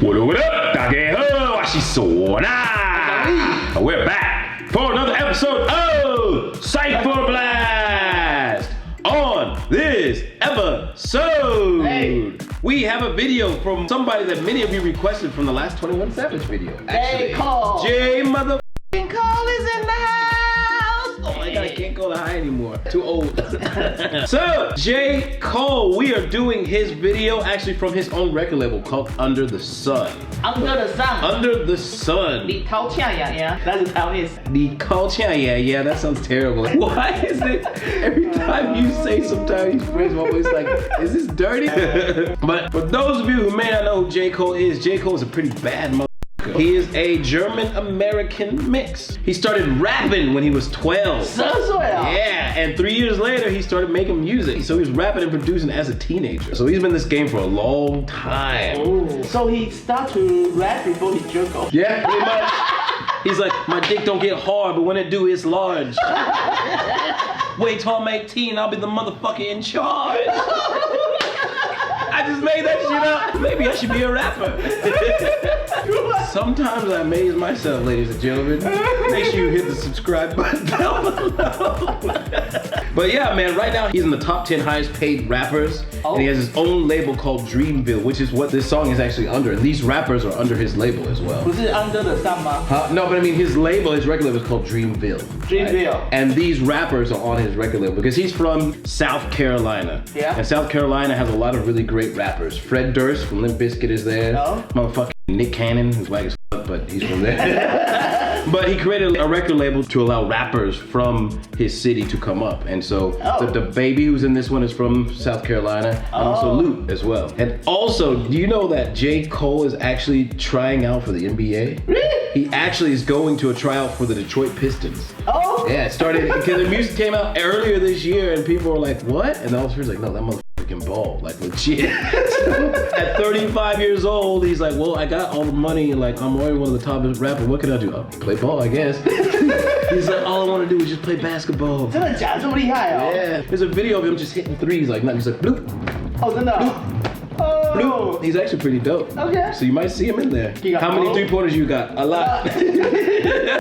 What up? 大家好，我是唢呐。We're back for another episode of Cypher Blast. On this episode, we have a video from somebody that many of you requested from the last 21 Savage video. J. Cole. J motherfucking Cole is in the house. Oh my god, I can't go that high anymore. Too old. So, J. Cole, we are doing his video actually from his own record label called Under the Sun. Under the Sun. Under the Sun. 你掏枪呀呀 That's Taiwanese. 你掏枪 yeah, that sounds terrible. Why is it every time you say some Taiwanese phrase, I'm always like, is this dirty? But for those of you who may not know who J. Cole is a pretty bad motherfucker. He is a German-American mix. He started rapping when he was 12. Yeah, and 3 years later, he started making music. So he was rapping and producing as a teenager. So he's been in this game for a long time. Oh, so he started to rap before he jerked off. Yeah, pretty much. He's like, my dick don't get hard, but when it do, it's large. Wait till I'm 18, I'll be the motherfucker in charge. I just made that shit up. Maybe I should be a rapper. Sometimes I amaze myself, ladies and gentlemen. Make sure you hit the subscribe button down below. But yeah, man, right now he's in the top 10 highest paid rappers. Oh. And he has his own label called Dreamville, which is what this song is actually under. And these rappers are under his label as well. Was it Under the Sun? No, but I mean his label, his record label is called Dreamville. Dreamville. Right? And these rappers are on his record label because he's from South Carolina. Yeah. And South Carolina has a lot of really great rappers. Fred Durst from Limp Bizkit is there. Oh. Motherfucking Nick Cannon, who's whack as fuck, but he's from there. But he created a record label to allow rappers from his city to come up. And so the DaBaby who's in this one is from South Carolina, and also Lute as well. And also, do you know that J. Cole is actually trying out for the NBA? Really? He actually is going to a tryout for the Detroit Pistons. Oh. Yeah, it started because the music came out earlier this year and people were like, what? And all of a sudden like, no, that motherfucker ball, like legit. So, at 35 years old, he's like, well, I got all the money and like I'm already one of the top rappers. What can I do? Play ball, I guess. He's like, all I want to do is just play basketball. 真的假的这么厉害哦 Yeah, there's a video of him just hitting threes like nothing. He's like, bloop. Oh, 真的 bloop. Bloop. He's actually pretty dope. Okay. So you might see him in there. How many three-pointers you got? A lot.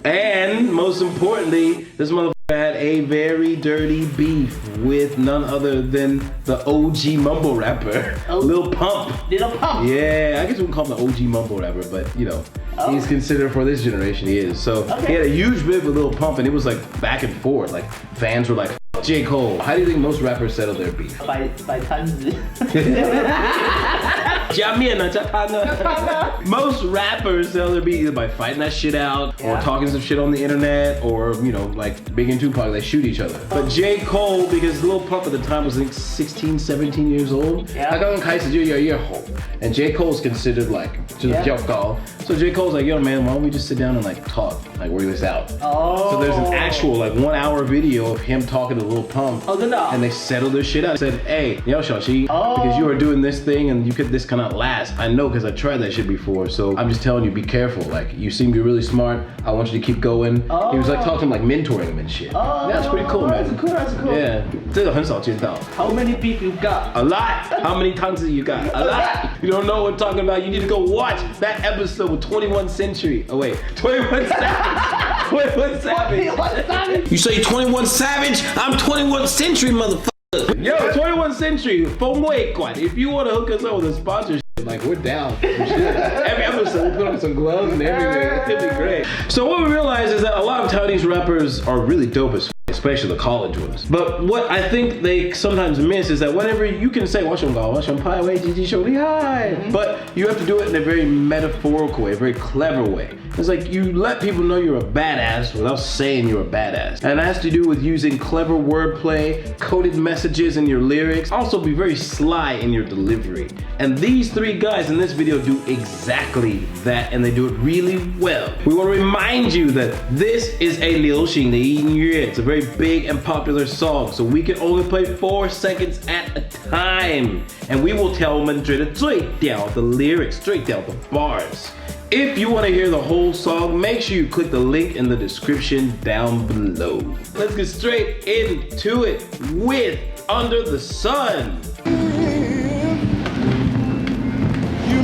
And most importantly, this motherfucker had a very dirty beef with none other than the OG mumble rapper, Lil Pump. Lil Pump? Yeah, I guess we can call him the OG mumble rapper, but you know, he's considered for this generation, he is. So he had a huge beef with Lil Pump and it was like back and forth. Like fans were like, J. Cole. How do you think most rappers settle their beef? By tanzi. Most rappers settle their beef either by fighting that shit out or talking some shit on the internet or, you know, like Big and Tupac, they shoot each other. But J. Cole, because Lil Pump at the time was like 16, 17 years old, and J. Cole's considered like so J. Cole's like, yo man, why don't we just sit down and like talk, like work this out. So there's an actual like 1 hour video of him talking to Lil Pump and they settled their shit out. They said, hey, yo Shashi, because you are doing this thing and this cannot last. I know because I tried that shit before, so I'm just telling you, be careful. Like, you seem to be really smart. I want you to keep going. He was like talking like mentoring him and shit. That's pretty cool, man. That's cool. Yeah, 这个很少见到. How many beef you got? A lot. How many tons you got? A lot. You don't know what I'm talking about. You need to go watch that episode with 21 Century. Oh wait, 21 Savage. 21 Savage. You say 21 Savage? I'm 21 Century, motherfucker. Yo, 21 Century, 风味馆. If you want to hook us up with a sponsorship, like we're down. Every episode we put on some gloves and everything. It's gonna be great. So what we realize is that a lot of Taiwanese rappers are really dope as especially the college ones. But what I think they sometimes miss is that whenever you can say but you have to do it in a very metaphorical way, a very clever way. It's like you let people know you're a badass without saying you're a badass. And it has to do with using clever wordplay, coded messages in your lyrics. Also be very sly in your delivery. And these three guys in this video do exactly that, and they do it really well. We want to remind you that this is a 流行的音乐. It's a very big and popular song, so we can only play 4 seconds at a time. And we will tell them the lyrics, the bars. If you want to hear the whole song, make sure you click the link in the description down below. Let's get straight into it with Under the Sun.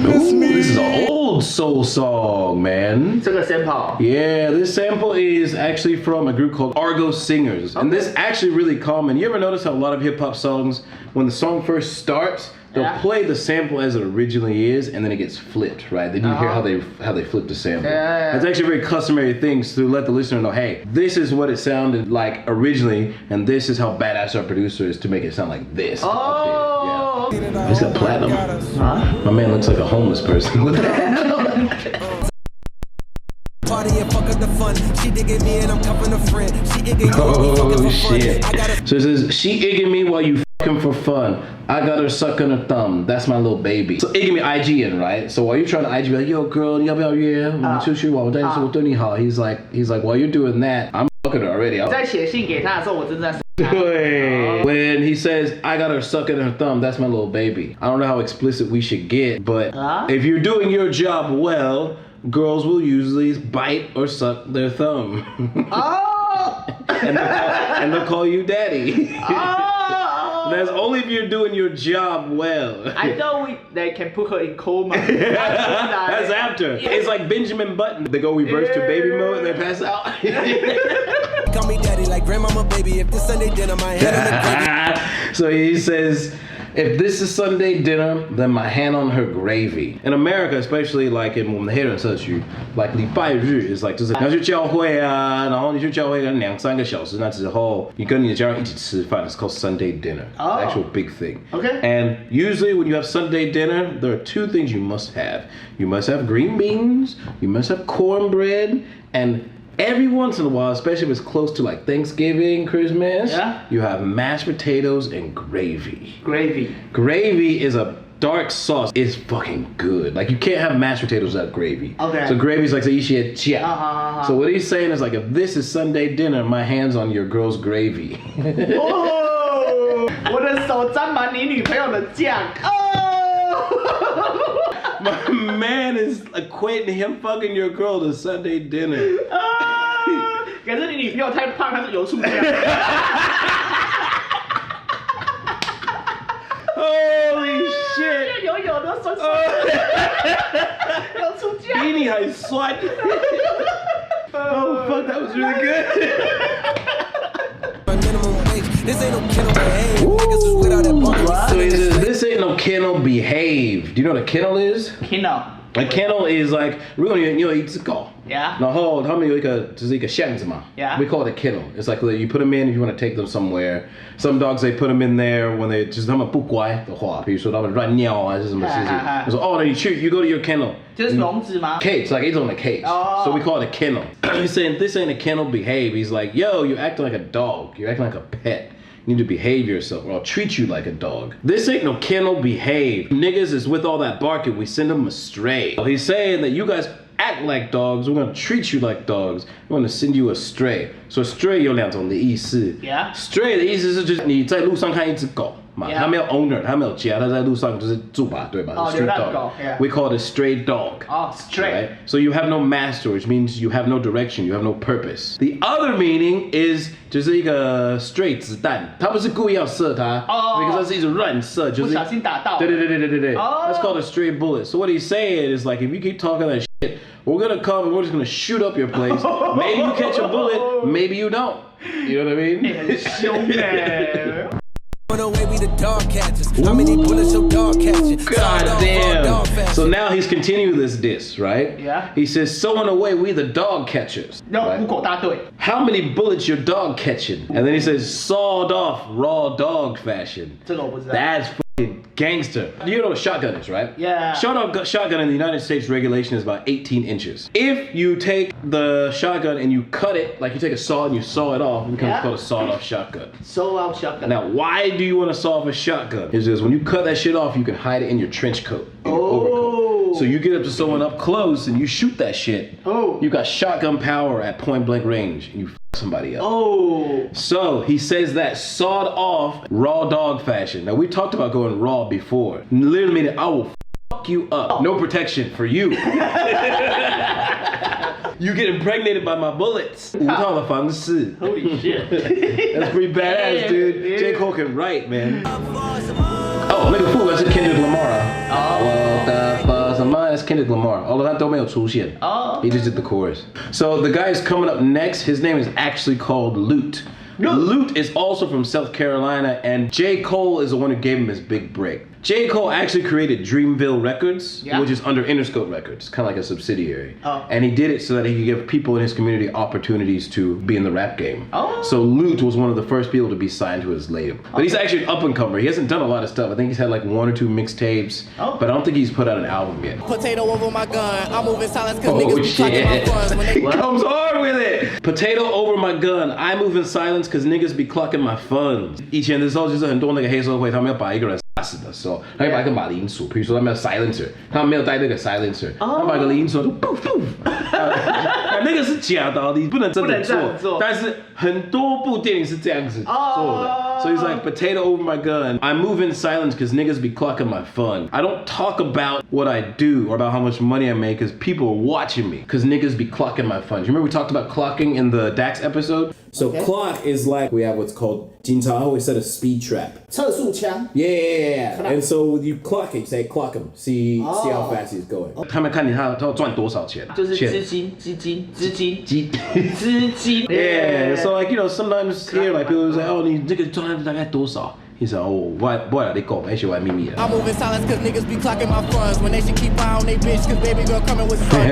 Ooh, this is an old soul song, man. 这个 sample. Yeah, this sample is actually from a group called Argo Singers. And this is actually really common. You ever notice how a lot of hip-hop songs, when the song first starts, they'll play the sample as it originally is, and then it gets flipped, right? Then you hear how they flip the sample. It's actually a very customary thing to let the listener know, hey, this is what it sounded like originally, and this is how badass our producer is to make it sound like this. Oh! Yeah. He's got platinum. Huh? My man looks like a homeless person. What the hell? Party and fuck up the fun. She digging me and I'm cuffing a friend. She digging me oh shit. So it says, she igging me while you fucking for fun. I got her sucking her thumb. That's my little baby. So igging me IG-ing, right? So while you're trying to IG, be like, yo girl, you要约我出去玩我带你说对你好. He's like, while you're doing that, I'm fucking her already. 在写信给他的时候，我真的在。When he says, I got her sucking her thumb, that's my little baby. I don't know how explicit we should get, but if you're doing your job well, girls will usually bite or suck their thumb. Oh! and they'll call you daddy. Oh! That's only if you're doing your job well. I know they can put her in coma. That's after. It's like Benjamin Button. They go reverse to baby mode and they pass out. Call me daddy like grandmama baby. If this Sunday dinner, my head on the gravy. So he says, if this is Sunday dinner, then my hand on her gravy. In America, especially like in 我们的黑人社区 like 礼拜日 is like 就是你要去教会啊，然后你去教会可能2-3个小时，那之后你跟你的家人一起吃饭 it's called Sunday dinner. It's an actual big thing. Okay. And usually when you have Sunday dinner, there are 2 things you must have. You must have green beans, you must have cornbread, and every once in a while, especially if it's close to like Thanksgiving, Christmas, you have mashed potatoes and gravy. Gravy is a dark sauce. It's fucking good. Like you can't have mashed potatoes without gravy. Okay. So gravy's like一些酱. So what he's saying is like, if this is Sunday dinner, my hand's on your girl's gravy. Oh, 我的手沾满你女朋友的酱. My man is equating him fucking your girl to Sunday dinner. 可是你女朋友太胖，她是油醋酱。Holy shit! 油油的酸酸的，油醋酱。比你还酸。Oh fuck, that was really good. This ain't no kennel behave. Niggas is without that bump. So he says, this ain't no kennel behave. Do you know what a kennel is? Kennel. A kennel is like, 如果你有一只狗 Yeah. 然后他们有一个就是一个巷子嘛 Yeah. We call it a kennel. It's like you put them in if you want to take them somewhere. Some dogs they put them in there when they 就是他们不乖的话，比如说他们乱尿啊，还是什么事情，他说哦，那你去 you go to your kennel. 就是笼子吗？ Cage, like it's on a cage. Oh. So we call it a kennel. He's saying this ain't a kennel behave. He's like, yo, you're acting like a dog. You're acting like a pet. You need to behave yourself or I'll treat you like a dog. This ain't no kennel behave. Niggas is with all that barking, we send them astray. He's saying that you guys act like dogs, we're gonna treat you like dogs. We're gonna send you astray. So astray 有2种的意思。Yeah. Stray 的意思是就是你在路上看一只狗嘛， Yeah. 它没有 owner， 它没有家，它在路上就是住吧，对吧？ Oh, Street 流浪 dog. 狗 yeah. We call it a stray dog. Oh, stray. Right? So you have no master, which means you have no direction, you have no purpose. The other meaning is 就是一个 stray 子弹，他不是故意要射它 because 它是一直乱射，就是不小心打到。对。Oh. That's called a stray bullet. So what he's saying is like, if you keep talking that shit, we're gonna come and we're just gonna shoot up your place. Maybe you catch a bullet, maybe you don't. You know what I mean? 很凶欸。Run away, we the dog catchers. How many bullets your dog catching? God damn. So now he's continuing this diss, right? Yeah. He says, sowing away, we the dog catchers. 然后 right? 捕狗大队。 How many bullets your dog catching? And then he says, sawed off, raw dog fashion. 这个我不知道。 That's fucking gangster. You know what a shotgun is, right? Yeah. Shotgun in the United States regulation is about 18 inches. If you take the shotgun and you cut it, like you take a saw and you saw it off, it becomes called a sawed off shotgun. So out shotgun. Now, why do you want to saw off a shotgun? It's just when you cut that shit off, you can hide it in your trench coat, your overcoat. So you get up to someone up close and you shoot that shit. Oh. You got shotgun power at point blank range and you f somebody up. Oh. So he says that sawed off raw dog fashion. Now we talked about going raw before. Literally meaning I will fuck you up. No protection for you. You get impregnated by my bullets. 无套的方式. Holy shit. That's pretty badass, dude. J. Cole can write, man. Oh, 那个副歌是 Kendrick Lamar. 我的 for some money. as Kendrick Lamar, although 他都没有出现。He just did the chorus. So the guy is coming up next. His name is actually called Lute. Lute is also from South Carolina, and J. Cole is the one who gave him his big break. J. Cole actually created Dreamville Records, which is under Interscope Records, kind of like a subsidiary. And he did it so that he could give people in his community opportunities to be in the rap game. So Lute was one of the first people to be signed to his label. But he's actually an up-and-comer. He hasn't done a lot of stuff. I think he's had like 1 or 2 mixtapes, but I don't think he's put out an album yet. Potato over my gun. I'm moving silence cause niggas be clocking my funds when they He comes hard with it. Potato over my gun. I move in silence cause niggas be clocking my funds. 以前的时候就是很多那个黑社会，他们要把一个人杀死的时候，他会把一个马铃薯，比如说他们要 silencer， 他们没有带那个 silencer， 他把一个铃薯就噗噗，那个是假的，你不能真的做，但是很多部电影是这样子做的。So he's like, potato over my gun. I move in silence because niggas be clocking my fun. I don't talk about what I do or about how much money I make because people are watching me because niggas be clocking my fun. Do you remember we talked about clocking in the Dax episode? So clock is like, we have what's called, 警察 always set a speed trap. 测速枪 Yeah. And so you clock it, you say clock him, see how fast he's going. 他们看你他要赚多少钱，就是资金。Yeah, so like, you know, sometimes here like people say, oh, 你这个赚大概多少？He said, oh, what they call me? Actually, why me? I'm moving silence cause niggas be clocking my funds when they should keep eye on they bitch cause baby girl coming with sun.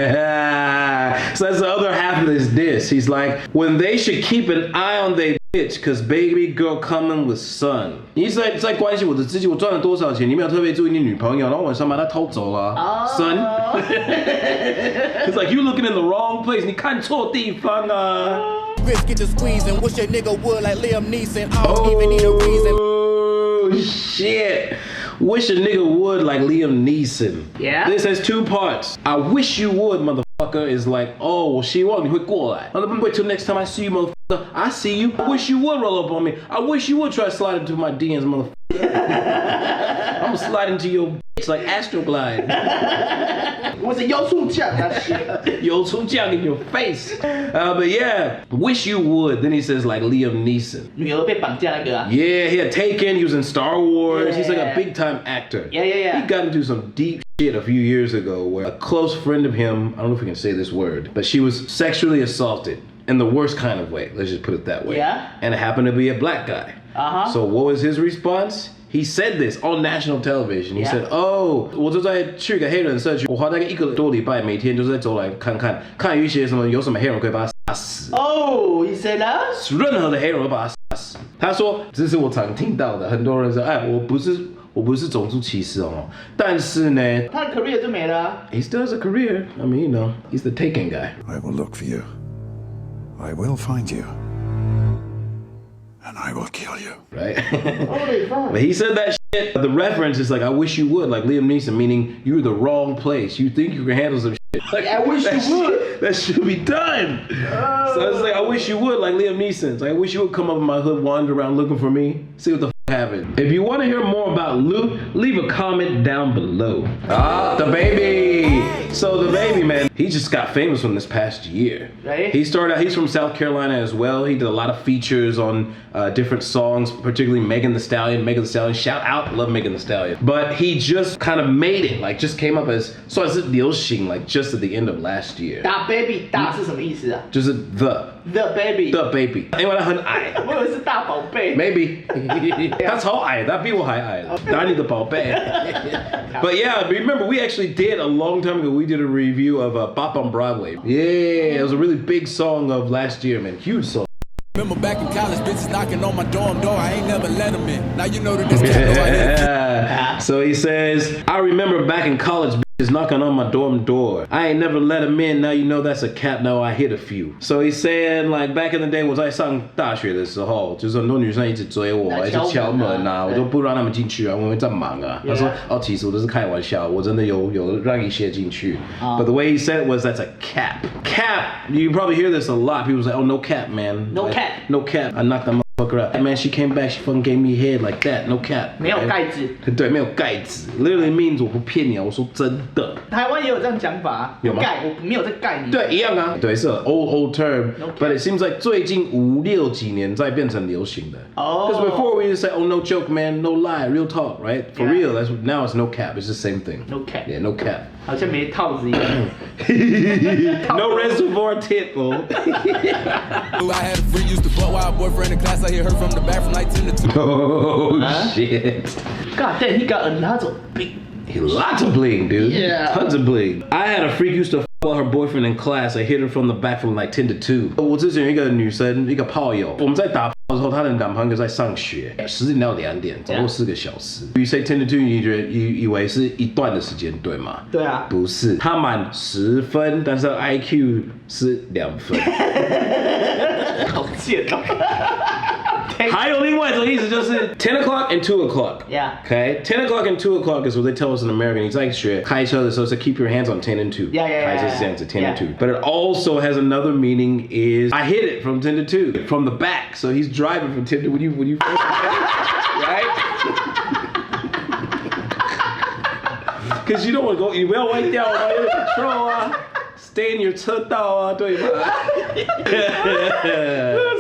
So that's the other half of this diss. He's like, when they should keep an eye on they bitch cause baby girl coming with sun. He's like, 在关心我的自己，我赚了多少钱，你没有特别注意你女朋友，然后晚上把她偷走了，son. It's like you looking in the wrong place. 你看错地方啊。Wrist get to squeezing, wish a nigga would like Liam Neeson. I don't even need a reason. Oh shit. Wish a nigga would like Liam Neeson. Yeah. This has 2 parts. I wish you would, motherfucker, is like, oh, 我希望你会过来. Wait till next time I see you, motherfucker. I see you. I wish you would roll up on me. I wish you would try to slide into my DMs, motherfucker. I'm gonna slide into your bitch like Astroglide. 我是油醋酱那些。油醋酱 in your face. But yeah, wish you would. Then he says like Liam Neeson. 女儿被绑架那个啊。Yeah, he had Taken. He was in Star Wars. He's like a big time actor. Yeah. He got into some deep shit a few years ago where a close friend of him, I don't know if we can say this word, but she was sexually assaulted in the worst kind of way. Let's just put it that way. Yeah. And it happened to be a black guy. So what was his response? He said this on national television. He said, "Oh, 我就在去个黑人社区，我花大概1个多礼拜，每天就是在走来看看，看有一些什么有什么黑人可以把他杀死。Oh, he said that? 任何的黑人会把他杀死。他说，这是我常听到的，很多人说，哎，我不是种族歧视哦，但是呢，他的 career 就没了啊。He still has a career. I mean, you know, he's the Taken guy. I will look for you. I will find you. And I will kill you. Right? Holy fuck. But he said that shit. The reference is like, I wish you would, like Liam Neeson, meaning you're in the wrong place. You think you can handle some shit. Like, I wish you would. That should be done. So it's like, I wish you would, like Liam Neeson. It's like, I wish you would come up in my hood, wander around looking for me, see what the f happened. If you want to hear more about Lute, leave a comment down below. DaBaby. So DaBaby, man, he just got famous from this past year. Right. He started out, he's from South Carolina as well. He did a lot of features on different songs, particularly Megan Thee Stallion. Shout out, love Megan Thee Stallion. But he just kind of made it, like just came up as, 算是流行, like just at the end of last year. DaBaby 大是什么意思啊？就是 DaBaby。DaBaby，因为他很矮。我以为是大宝贝。Maybe 他超矮，他比我还矮，打你的宝贝。But yeah, remember we actually did a long time ago. We did a review of Bop on Broadway. Yeah, it was a really big song of last year, man. Huge song. Remember back in college, bitches knocking on my dorm door. I ain't never let them in. Now you know that this cat know I So he says, I remember back in college, bitches knocking on my dorm door. I ain't never let them in. Now you know that's a cap. Now I hit a few. So he's saying, like back in the day, 我在上大学的时候，就是很多女生一直追我，一直敲门啊，我都不让他们进去啊，因为在忙啊。他说，哦，其实我都是开玩笑，我真的有让一些进去。But the way he said it was, that's a cap. Cap. You probably hear this a lot. People say, oh, no cap, man. No cap. No cap. I knocked that motherfucker out. Man, she came back. She fucking gave me head like that. No cap. 没有盖子。对，没有盖子。Literally means 我不骗你啊，我说真的。台湾也有这样讲法，有吗？盖，我没有在盖你。对，一样啊。对，是 old term. No cap. But it seems like 最近5、6几年在变成流行的。Because before we just say, oh, no joke, man, no lie, real talk, right? For real, now it's no cap. It's the same thing. No cap. Yeah, no cap. 好像没套子一样。No reservoir tip, bro. I had a friend used to butt while a boyfriend in class. I hit her from the back from like 10 to 2. Oh shit. God damn, he got a lot of big. Lots of bling, dude. Yeah. Tons of bling. I had a freak used to while her boyfriend in class. I hit her from the back from like 10 to 2. 我之前有一个女生，一个炮友，我们在打炮的时候，她的男朋友在上学，10点到2点，总共4个小时。You say 10 to 2，你觉得以为是一段的时间，对吗？对啊。不是，她满10分，但是 IQ 是2分。好贱哦。还有另外一种意思就是10 o'clock and 2 o'clock. Yeah. Okay. 10 o'clock and 2 o'clock is what they tell us in America. 你在学开车的时候是 keep your hands on 10 and 2. Yeah. 开车是这样子 10 and 2. But it also has another meaning is I hit it from 10 to 2 from the back. So he's driving from 10 to when you right? Because you don't want to go 你不要歪掉啊，有 control 啊。Stay in your 车道啊，对吧？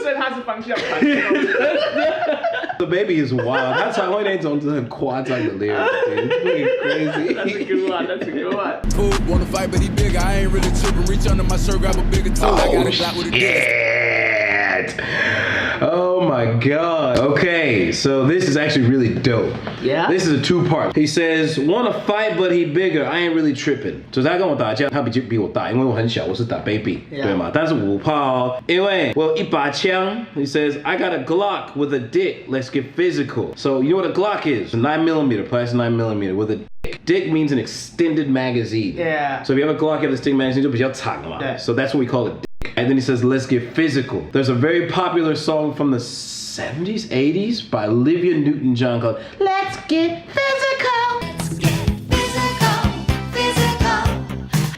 所以他是方向盘。DaBaby is wild， 他常会那种很夸张的 lyrics，crazy。That's a good one. That's a good one. Fool wanna fight, but he bigger. I ain't really tripping. Reach under my shirt, grab a bigger tool. I got a Glock with a dick. Oh my god. Okay, so this is actually really dope. Yeah? This is a 2-part. He says, wanna fight but he bigger, I ain't really tripping. 就是他跟我打架，他比我大，因为我很小，我是DaBaby， 对吗？但是我怕哦，因为我有一把枪。He says, I got a Glock with a dick, let's get physical. So you know what a Glock is? A 9mm, plastic 9mm with a dick. Dick means an extended magazine. Yeah. So if you have a Glock, you have this extended magazine, 就比较长嘛。对。 So that's what we call it. And then he says, let's get physical. There's a very popular song from the 70s, 80s by Olivia Newton-John called Let's Get Physical. Let's get physical, physical.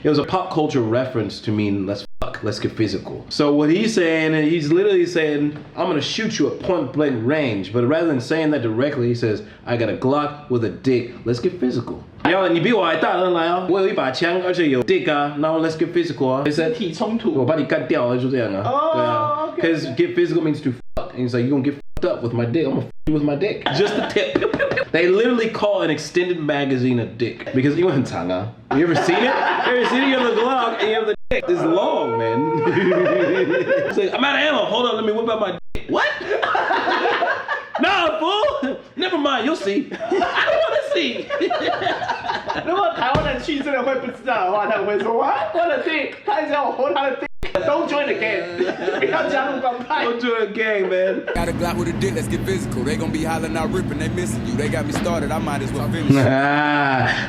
It was a pop culture reference to mean let's fuck, let's get physical. So what he's saying, he's literally saying, I'm gonna shoot you at point blank range. But rather than saying that directly, he says, I got a Glock with a dick, let's get physical. 你比我还大，来哦！我有一把枪，而且有 dick 啊，然后 let's get physical 啊。身体冲突。我把你干掉了，就这样啊。对啊。Because get physical means to fuck, and he's like, you gonna get fucked up with my dick? I'm gonna fuck you with my dick. Just the tip. They literally call an extended magazine a dick because 因为很长啊。You ever seen it? You ever seen it? You have the Glock and you have the dick. It's long, man. It's like, I'm out of ammo. Hold on, let me whip out my dick. What? Nah, fool. Never mind. You'll see. I don't want to see. 如果台湾人去真的会不知道的话，他们会说我的地，他一直要我 hold 他的地。Don't join the gang. 不要加入帮派。Don't join the gang, man. Got a Glock with a dick, let's get physical. They gonna be hollering out ripping, they missing you. They got me started, I might as well finish.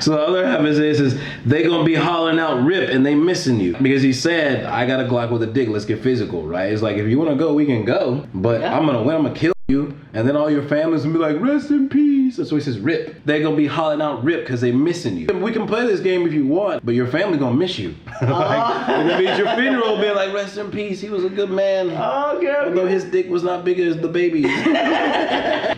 So the other half of this is they gonna be hollering out rip and they missing you. Because he said, I got a Glock with a dick, let's get physical, right? It's like if you wanna go, we can go. But yeah. I'm gonna win, I'm gonna kill you. And then all your family's gonna be like, rest in peace. That's why he says rip. They're gonna be hollering out rip because they missing you. We can play this game if you want, but your family gonna miss you. Like, it means your funeral being like, rest in peace, he was a good man. Okay. Although his dick was not big as DaBaby's.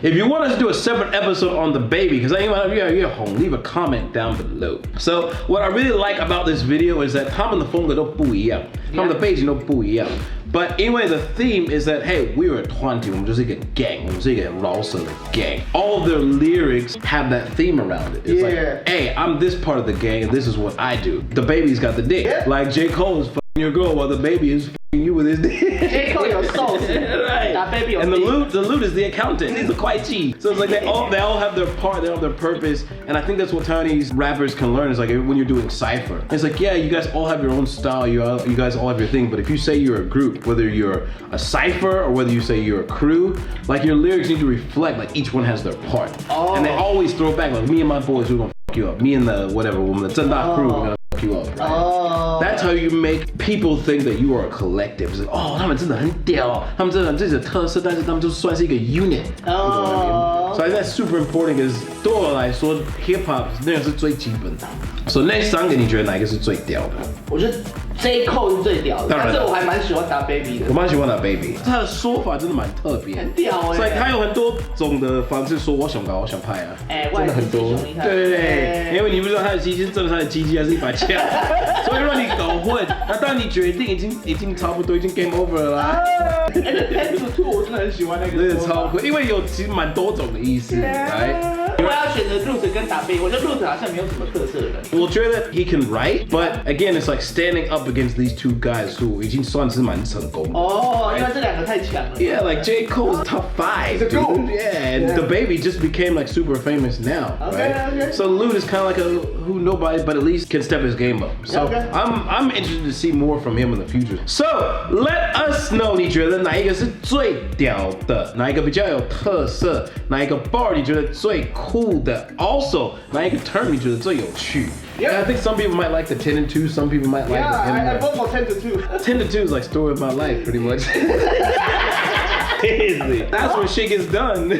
If you want us to do a separate episode on DaBaby, because I ain't you're home, leave a comment down below. So what I really like about this video is that 他们的风格都不一样，他们的背景都不一样。But anyway, the theme is that, hey, we were a 20, 我们就是一个 gang, 我们是一个饶舌的 gang. All of their lyrics have that theme around it. It's like, hey, I'm this part of the gang and this is what I do. DaBaby's got the dick. Yeah. Like J. Cole is fucking your girl while DaBaby is fucking you with his dick. J. Cole 有瘦子， right. DaBaby 有 And the lute is the accountant. He's a 会计. So it's like they all have their part, they all have their purpose. And I think that's what Chinese rappers can learn is like when you're doing cypher. It's like, yeah, you guys all have your own style, you guys all have your thing, but if you say you're a group, whether you're a cypher or whether you say you're a crew, like your lyrics need to reflect like each one has their part. Oh. And they always throw back like me and my boys, we're gonna fuck you up. Me and the whatever woman, the 正大 crew, we're gonna fuck you up, right? Oh. That's how you make people think that you are a collective. It's like, oh, 他们真的很屌，他们真的有自己的特色，但是他们就算是一个 unit. Oh. You know what I mean? So I think that's super important because 对我来说 hip hop 那个是最基本的。So 那3个你觉得哪一个是最屌的？我觉得 J. Cole 是最屌的，但是我还蛮喜欢DaBaby的。我蛮喜欢DaBaby，他的说法真的蛮特别，很屌哎。所以他有很多种的方式说我想搞，我想拍啊，真的很多。对，因为你不知道他的鸡鸡是真的他的鸡鸡还是一把枪，所以让你搞混。那当你决定已经差不多已经 game over 了啦。10 to 2我真的很喜欢那个。真的超酷，因为有其实蛮多种的意思，来。我要选择 Lute 跟DaBaby，我觉得 Lute 好像没有什么特色的。我觉得 he can write, but again, it's like standing up against these two guys who 已经算是蛮成功的。哦，因为这两个太强了。Yeah, like J. Cole's top 5, dude. Yeah, and DaBaby just became like super famous now, right? Okay. So Lute is kind of like a who nobody, but at least can step his game up. So I'm interested to see more from him in the future. So let us know 你觉得哪一个是最屌的，哪一个比较有特色，哪一个 bar 你觉得最酷的 ，also 哪一个 term 你觉得最有趣。And I think some people might like the 10 and 2, some people might like the 10 and 2. I vote for 10 to 2. 10 to 2 is like story of my life, pretty much. Seriously, that's when shit gets done.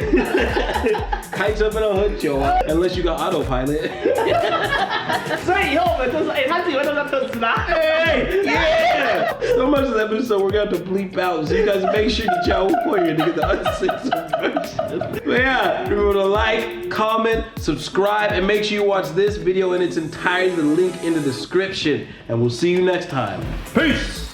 开车不能喝酒啊 unless you got autopilot. 所以以后我们就说，他自己会弄到特斯拉。Hey, yeah. So much of the episode we're gonna have to bleep out, so you guys make sure you jail warrior to get the uncensored version. But yeah, remember to like, comment, subscribe, and make sure you watch this video in its entirety. The link in the description, and we'll see you next time. Peace.